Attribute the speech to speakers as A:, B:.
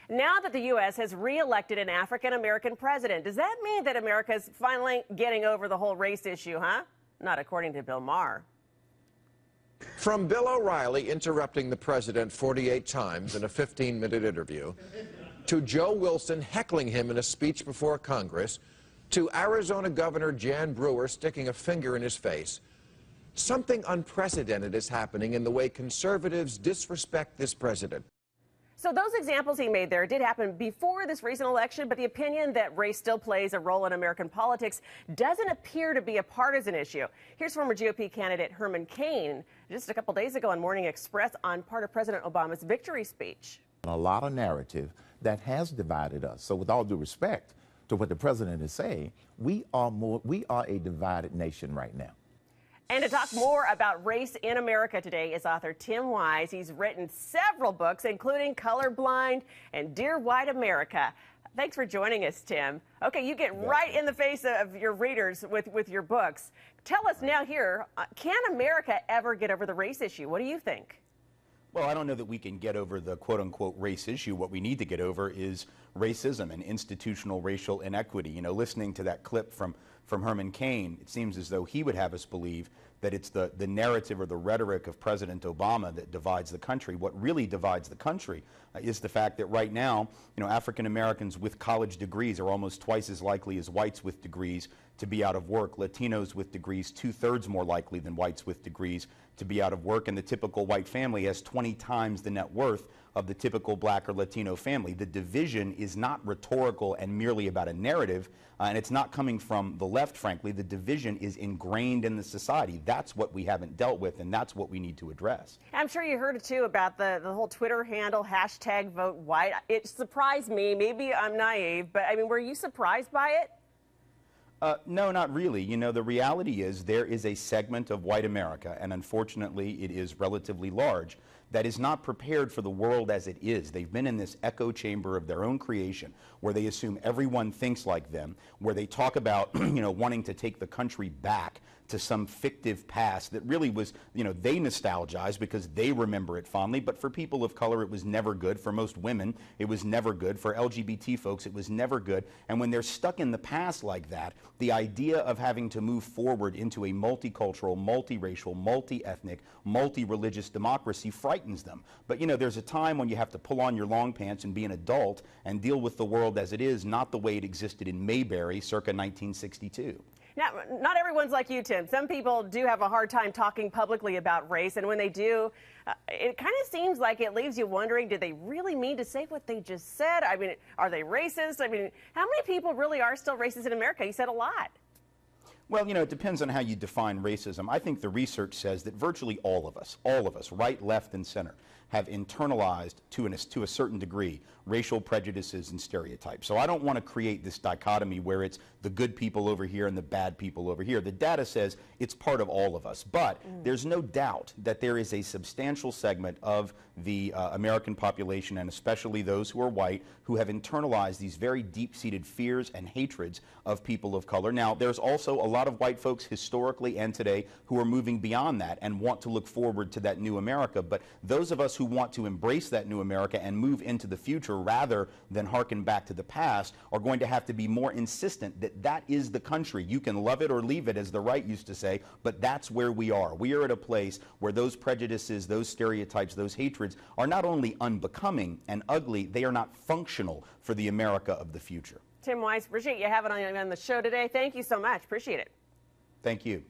A: Now that the U.S. has re-elected an African-American president, does that mean that America's finally getting over the whole race issue, huh? Not according to Bill Maher.
B: From Bill O'Reilly interrupting the president 48 times in a 15-minute interview, to Joe Wilson heckling him in a speech before Congress, to Arizona Governor Jan Brewer sticking a finger in his face, something unprecedented is happening in the way conservatives disrespect this president.
A: So those examples he made there did happen before this recent election, but the opinion that race still plays a role in American politics doesn't appear to be a partisan issue. Here's former GOP candidate Herman Cain just a couple days ago on Morning Express on part of President Obama's victory speech.
C: A lot of narrative that has divided us. So with all due respect to what the president is saying, we are a divided nation right now.
A: And to talk more about race in America today is author Tim Wise. He's written several books, including Colorblind and Dear White America. Thanks for joining us, Tim. Okay, you get right in the face of your readers with your books. Tell us now here, can America ever get over the race issue? What do you think?
D: Well, I don't know that we can get over the quote-unquote race issue. What we need to get over is racism and institutional racial inequity. You know, listening to that clip from Herman Cain, it seems as though he would have us believe that it's the narrative or the rhetoric of President Obama that divides the country. What really divides the country is the fact that right now, you know, African Americans with college degrees are almost twice as likely as whites with degrees to be out of work. Latinos with degrees, 2/3 more likely than whites with degrees to be out of work. And the typical white family has 20 times the net worth of the typical black or Latino family. The division is not rhetorical and merely about a narrative, and it's not coming from the left, frankly. The division is ingrained in the society. That's what we haven't dealt with, and that's what we need to address.
A: I'm sure you heard it, too, about the whole Twitter handle, #VoteWhite. It surprised me. Maybe I'm naive, but, I mean, were you surprised by it?
D: No, not really. You know, the reality is there is a segment of white America, and unfortunately it is relatively large, that is not prepared for the world as it is. They've been in this echo chamber of their own creation where they assume everyone thinks like them, where they talk about, you know, wanting to take the country back to some fictive past that really was, you know, they nostalgize because they remember it fondly, but for people of color it was never good. For most women it was never good. For LGBT folks it was never good. And when they're stuck in the past like that, the idea of having to move forward into a multicultural, multiracial, multi-ethnic, multi-religious democracy frightens them. But you know, there's a time when you have to pull on your long pants and be an adult and deal with the world as it is, not the way it existed in Mayberry circa 1962.
A: Now, not everyone's like you, Tim. Some people do have a hard time talking publicly about race, and when they do, it kind of seems like it leaves you wondering, did they really mean to say what they just said? I mean, are they racist? I mean, how many people really are still racist in America? You said a lot.
D: Well, you know, it depends on how you define racism. I think the research says that virtually all of us, right, left, and center, have internalized to a certain degree racial prejudices and stereotypes. So I don't want to create this dichotomy where it's the good people over here and the bad people over here. The data says it's part of all of us, but there's no doubt that there is a substantial segment of the American population, and especially those who are white, who have internalized these very deep-seated fears and hatreds of people of color. Now, there's also a lot of white folks historically and today who are moving beyond that and want to look forward to that new America, but those of us who want to embrace that new America and move into the future rather than hearken back to the past are going to have to be more insistent that that is the country. You can love it or leave it, as the right used to say, but that's where we are. We are at a place where those prejudices, those stereotypes, those hatreds are not only unbecoming and ugly, they are not functional for the America of the future.
A: Tim Wise, appreciate you having on the show today. Thank you so much. Appreciate it.
D: Thank you.